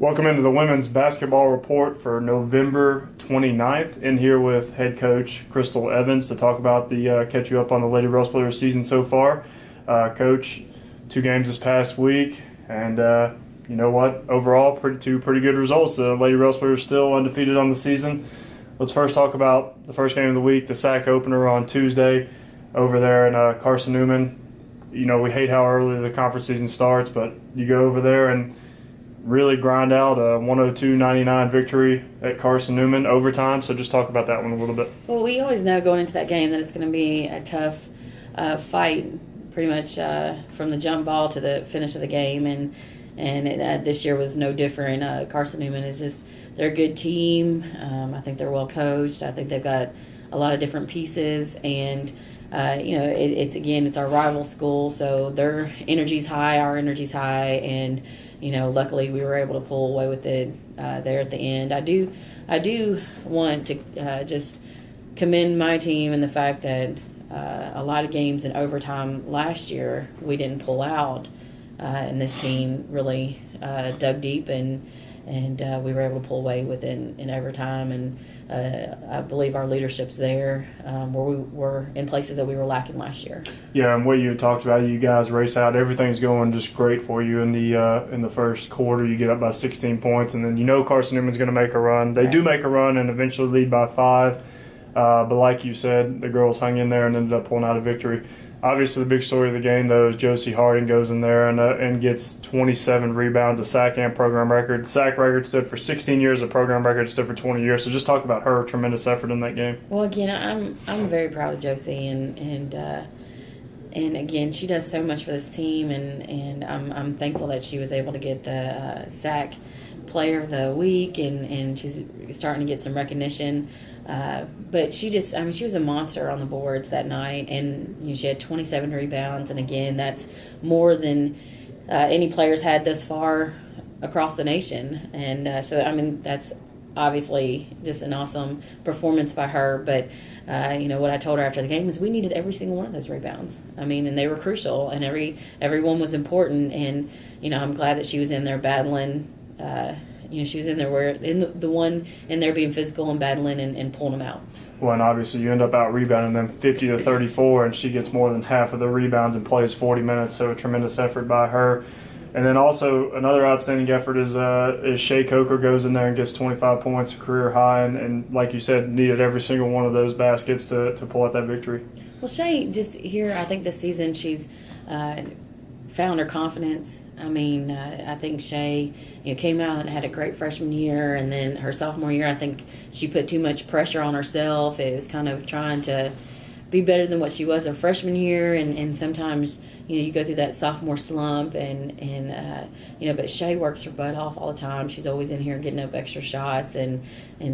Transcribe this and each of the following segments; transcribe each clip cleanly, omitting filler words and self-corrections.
Welcome into the Women's Basketball Report for November 29th. In here with head coach Krystal Evans to talk about catch you up on the Lady Railsplitters season so far. Coach, 2 games this past week, and you know what? Overall, two pretty good results. The Lady Railsplitters still undefeated on the season. Let's first talk about the first game of the week, the SAC opener on Tuesday over there in Carson-Newman. You know, we hate how early the conference season starts, but you go over there and really grind out a 102-99 victory at Carson-Newman overtime. So just talk about that one a little bit. Well, we always know going into that game that it's going to be a tough fight, pretty much from the jump ball to the finish of the game, and this year was no different. Carson-Newman is just they're a good team. I think they're well coached. I think they've got a lot of different pieces, and it's our rival school, so their energy's high, our energy's high, and luckily we were able to pull away with it there at the end. I do want to just commend my team and the fact that a lot of games in overtime last year we didn't pull out, and this team really dug deep and we were able to pull away with it in overtime. And I believe our leadership's there where we were in places that we were lacking last year. Yeah, and what you talked about, you guys race out. Everything's going just great for you in the first quarter. You get up by 16 points, and then Carson-Newman's going to make a run. They do make a run and eventually lead by 5. But like you said, the girls hung in there and ended up pulling out a victory. Obviously, the big story of the game, though, is Josie Harding goes in there and gets 27 rebounds, a sack and program record. Sack record stood for 16 years, the program record stood for 20 years. So just talk about her tremendous effort in that game. Well, again, I'm very proud of Josie, and again, she does so much for this team, and I'm thankful that she was able to get the sack player of the week, and she's starting to get some recognition. But she was a monster on the boards that night, and she had 27 rebounds, and again, that's more than any players had thus far across the nation, and that's obviously just an awesome performance by her. But what I told her after the game is we needed every single one of those rebounds. And they were crucial, and everyone was important, and I'm glad that she was in there battling. She was in there the one in there being physical and battling and pulling them out. Well, and obviously you end up out rebounding them 50-34, and she gets more than half of the rebounds and plays 40 minutes. So a tremendous effort by her. And then also another outstanding effort is Shay Coker goes in there and gets 25 points, a career high, and like you said, needed every single one of those baskets to pull out that victory. Well, Shay, just here, I think this season she's found her confidence. I think Shay came out and had a great freshman year, and then her sophomore year, I think she put too much pressure on herself. It was kind of trying to be better than what she was her freshman year, and sometimes you go through that sophomore slump, but Shay works her butt off all the time. She's always in here getting up extra shots, and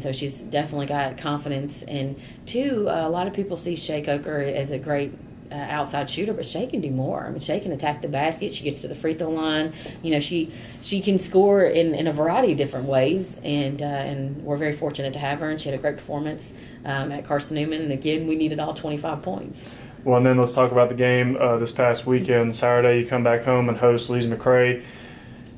so she's definitely got confidence. And two, a lot of people see Shay Coker as a great outside shooter, but Shay can do more. Shay can attack the basket. She gets to the free throw line. She can score in a variety of different ways, and we're very fortunate to have her. And she had a great performance at Carson-Newman, and again, we needed all 25 points. Well, and then let's talk about the game this past weekend. Saturday, you come back home and host Lees-McRae,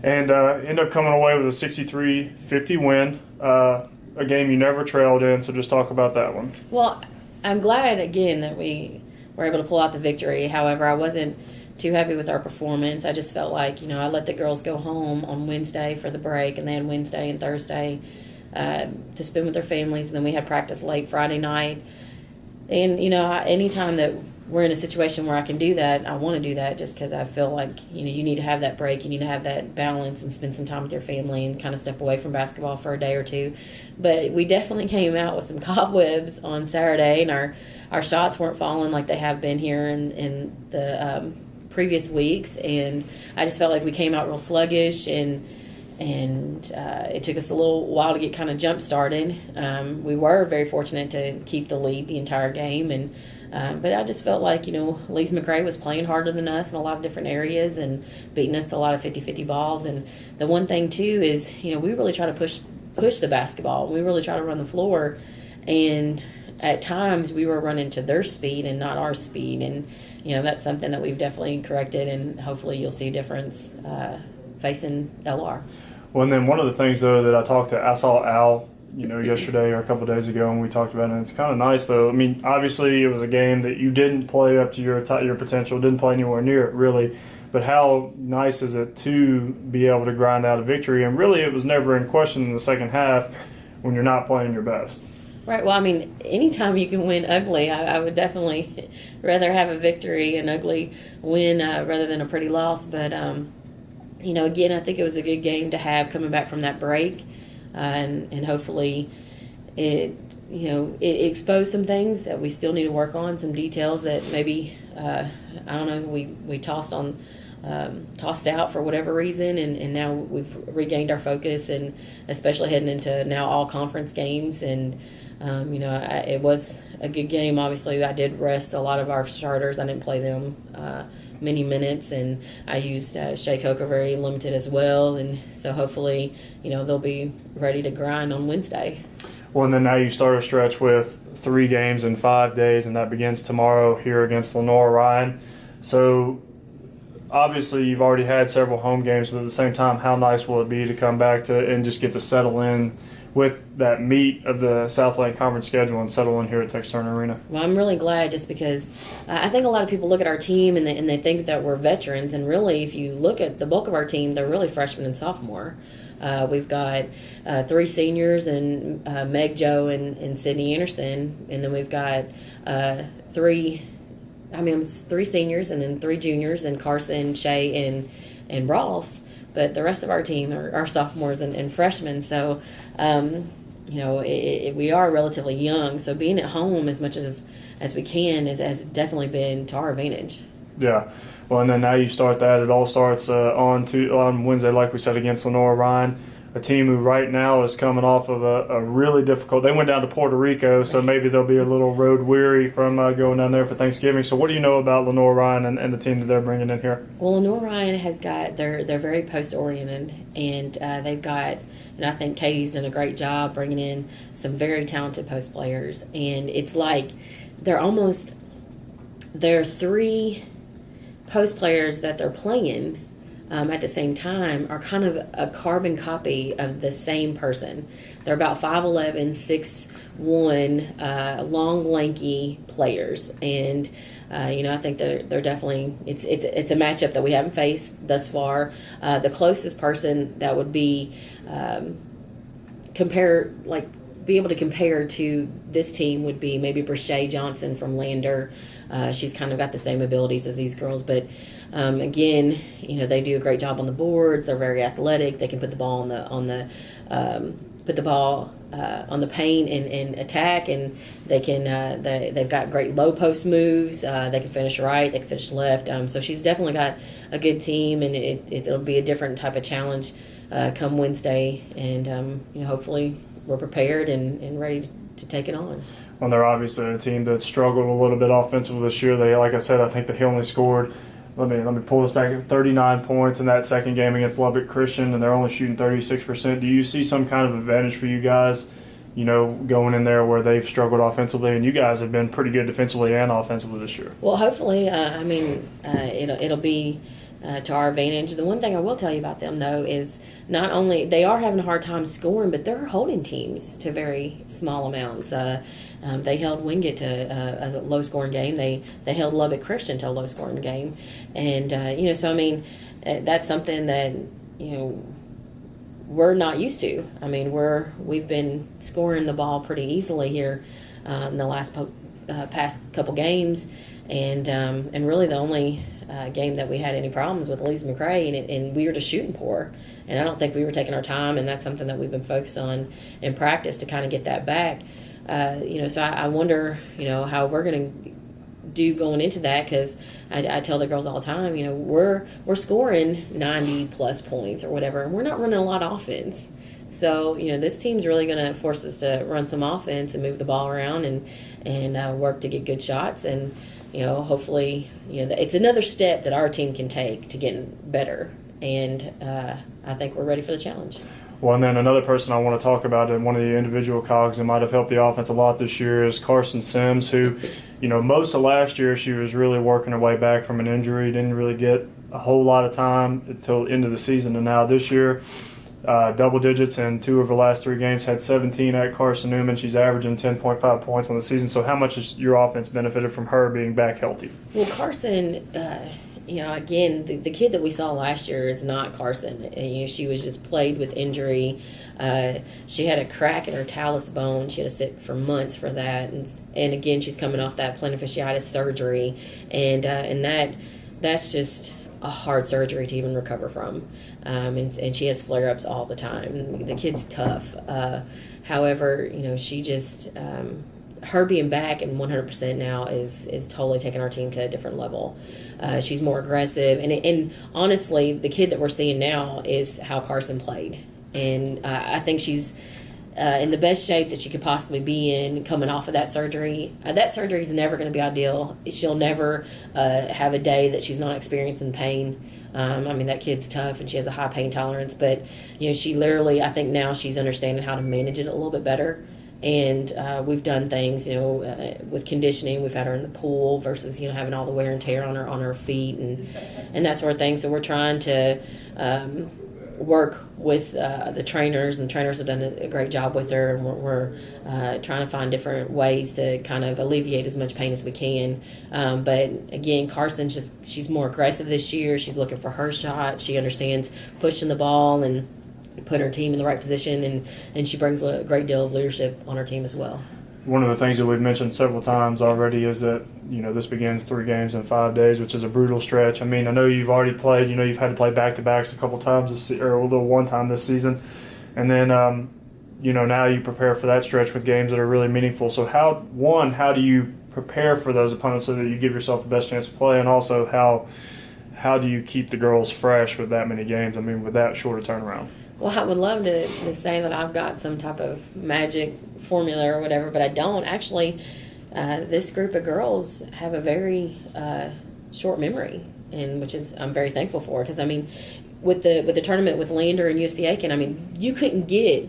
and end up coming away with a 63-50 win. A game you never trailed in. So just talk about that one. Well, I'm glad again that we were able to pull out the victory. However, I wasn't too happy with our performance. I just felt like, I let the girls go home on Wednesday for the break, and they had Wednesday and Thursday to spend with their families, and then we had practice late Friday night. And, anytime that we're in a situation where I can do that, I want to do that just because I feel like, you need to have that break, you need to have that balance and spend some time with your family and kind of step away from basketball for a day or two. But we definitely came out with some cobwebs on Saturday, and our shots weren't falling like they have been here in the previous weeks, and I just felt like we came out real sluggish, and it took us a little while to get kind of jump started. We were very fortunate to keep the lead the entire game, but I just felt like Lees-McRae was playing harder than us in a lot of different areas and beating us to a lot of 50-50 balls. And the one thing too is we really try to push the basketball. We really try to run the floor, and at times we were running to their speed and not our speed, and that's something that we've definitely corrected, and hopefully you'll see a difference facing LR. Well, and then one of the things, though, that I saw Al, yesterday or a couple of days ago, and we talked about it, and it's kind of nice, though. I mean, obviously, it was a game that you didn't play up to your potential, didn't play anywhere near it, really. But how nice is it to be able to grind out a victory? And really, it was never in question in the second half when you're not playing your best. Right. Well, I mean, anytime you can win ugly, I would definitely rather have a victory, an ugly win, rather than a pretty loss. But, again, I think it was a good game to have coming back from that break. And hopefully it exposed some things that we still need to work on, some details that maybe, we tossed out for whatever reason, and now we've regained our focus, and especially heading into now all conference games. And it was a good game. Obviously, I did rest a lot of our starters. I didn't play them many minutes, and I used Shea Coker very limited as well. And so hopefully, they'll be ready to grind on Wednesday. Well, and then now you start a stretch with 3 games in 5 days, and that begins tomorrow here against Lenoir-Rhyne. So obviously you've already had several home games, but at the same time, how nice will it be to come back to and just get to settle in with that meat of the Southland Conference schedule and settle in here at Texas Turner Arena? Well, I'm really glad, just because I think a lot of people look at our team and they think that we're veterans, and really, if you look at the bulk of our team, they're really freshmen and sophomore. We've got 3 seniors, and Meg, Joe, and Sydney Anderson, and then we've got 3 seniors and then 3 juniors, and Carson, Shea, and Ross. But the rest of our team are sophomores and freshmen. So, we are relatively young. So being at home as much as we can has definitely been to our advantage. Yeah. Well, and then now you start that. It all starts on Wednesday, like we said, against Lenoir-Rhyne, a team who right now is coming off of a really difficult – they went down to Puerto Rico, so maybe they'll be a little road weary from going down there for Thanksgiving. So what do you know about Lenoir-Rhyne and the team that they're bringing in here? Well, Lenoir-Rhyne has got – they're very post-oriented, and they've got – and I think Katie's done a great job bringing in some very talented post players. And it's like there are 3 post players that they're playing at the same time are kind of a carbon copy of the same person. They're about 5'11", 6'1", long, lanky players, and I think they're definitely it's a matchup that we haven't faced thus far. The closest person that would be be able to compare to this team would be maybe Brashay Johnson from Lander. She's kind of got the same abilities as these girls, but again, they do a great job on the boards. They're very athletic. They can put the ball on the paint and attack, and they can. They've got great low post moves. They can finish right. They can finish left. So she's definitely got a good team, and it'll be a different type of challenge come Wednesday, and hopefully we're prepared and ready to take it on. Well, they're obviously a team that struggled a little bit offensively this year. They, like I said, I think they only scored. Let me pull this back. 39 points in that second game against Lubbock Christian, and they're only shooting 36%. Do you see some kind of advantage for you guys, going in there where they've struggled offensively, and you guys have been pretty good defensively and offensively this year? Well, hopefully, it'll be to our advantage. The one thing I will tell you about them, though, is not only they are having a hard time scoring, but they're holding teams to very small amounts. They held Wingate to a low-scoring game. They held Lubbock Christian to a low-scoring game. And, so, I mean, that's something that, we're not used to. I mean, we've been scoring the ball pretty easily here in the last past couple games. And really the only game that we had any problems with Lees-McRae, and we were just shooting poor. And I don't think we were taking our time, and that's something that we've been focused on in practice to kind of get that back. So I wonder, how we're going to do going into that, because I tell the girls all the time, we're scoring 90-plus points or whatever, and we're not running a lot of offense. So, this team's really going to force us to run some offense and move the ball around and work to get good shots. And, hopefully, it's another step that our team can take to getting better. And I think we're ready for the challenge. Well, and then another person I want to talk about, and one of the individual cogs that might have helped the offense a lot this year, is Carson Sims, who, most of last year she was really working her way back from an injury, didn't really get a whole lot of time until the end of the season. And now this year, double digits in 2 of her last 3 games, had 17 at Carson-Newman. She's averaging 10.5 points on the season. So how much has your offense benefited from her being back healthy? Well, Carson, again, the kid that we saw last year is not Carson. And, she was just plagued with injury. She had a crack in her talus bone. She had to sit for months for that. And again, she's coming off that plantar fasciitis surgery. And that's just a hard surgery to even recover from. And she has flare-ups all the time. The kid's tough. However, she just her being back and 100% now is totally taking our team to a different level. She's more aggressive. And honestly, the kid that we're seeing now is how Carson played. And I think she's in the best shape that she could possibly be in coming off of that surgery. That surgery is never going to be ideal. She'll never have a day that she's not experiencing pain. That kid's tough and she has a high pain tolerance. But, she literally, I think now she's understanding how to manage it a little bit better. And we've done things, with conditioning. We've had her in the pool versus, having all the wear and tear on her feet and that sort of thing. So we're trying to work with the trainers, and the trainers have done a great job with her. And we're trying to find different ways to kind of alleviate as much pain as we can. But again, Carson's she's more aggressive this year. She's looking for her shot. She understands pushing the ball and put her team in the right position, and she brings a great deal of leadership on her team as well. One of the things that we've mentioned several times already is that, this begins 3 games in 5 days, which is a brutal stretch. I know you've already played, you've had to play back-to-backs a couple times or one time this season. And then, now you prepare for that stretch with games that are really meaningful. So how do you prepare for those opponents so that you give yourself the best chance to play? And also how do you keep the girls fresh with that many games? With that short a turnaround? Well, I would love to say that I've got some type of magic formula or whatever, but I don't. Actually, this group of girls have a very short memory, and which is I'm very thankful for. Because with the tournament with Lander and USC Aiken, you couldn't get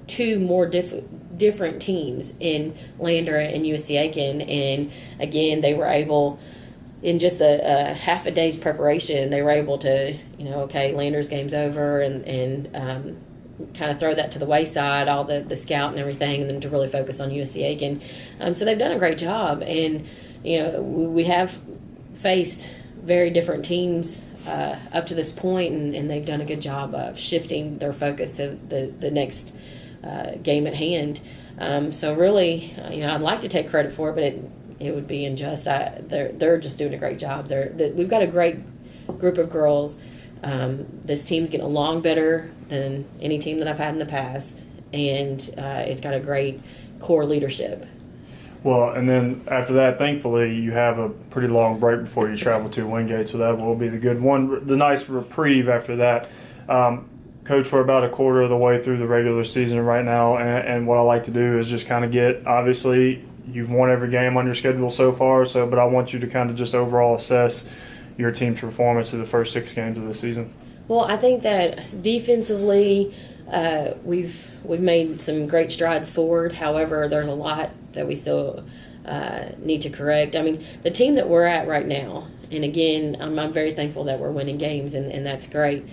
2 more different teams in Lander and USC Aiken, and again they were able. In just a half a day's preparation, they were able to, Lander's game's over and kind of throw that to the wayside, all the scout and everything, and then to really focus on USC Aiken. So they've done a great job. And, we have faced very different teams up to this point, and they've done a good job of shifting their focus to the next game at hand. So really, I'd like to take credit for it, but it would be unjust. They're just doing a great job. We've got a great group of girls. This team's getting along better than any team that I've had in the past, and it's got a great core leadership. Well, and then after that, thankfully, you have a pretty long break before you travel to Wingate, so that will be the nice reprieve after that. Coach, we're about a quarter of the way through the regular season right now, and what I like to do is just kind of obviously, you've won every game on your schedule so far, but I want you to kind of just overall assess your team's performance through the first 6 games of the season. Well, I think that defensively, we've made some great strides forward. However, there's a lot that we still need to correct. The team that we're at right now, and again, I'm very thankful that we're winning games, and that's great.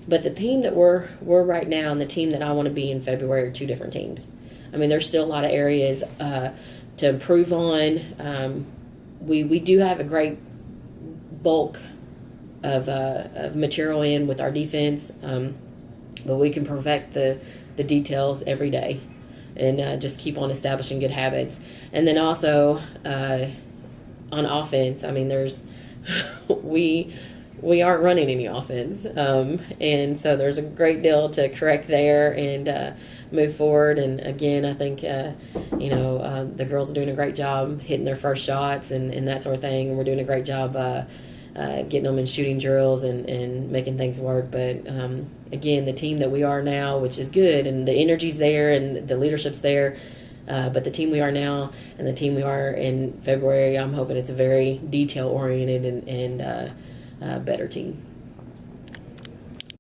But the team that we're right now and the team that I want to be in February are 2 different teams. There's still a lot of areas to improve on. We do have a great bulk of material in with our defense, but we can perfect the details every day and just keep on establishing good habits. And then also on offense, we aren't running any offense, and so there's a great deal to correct there and move forward. And again, I think the girls are doing a great job hitting their first shots and that sort of thing, and we're doing a great job getting them in shooting drills and making things work. But again, the team that we are now, which is good, and the energy's there and the leadership's there, but the team we are now and the team we are in February, I'm hoping it's a very detail oriented and better team.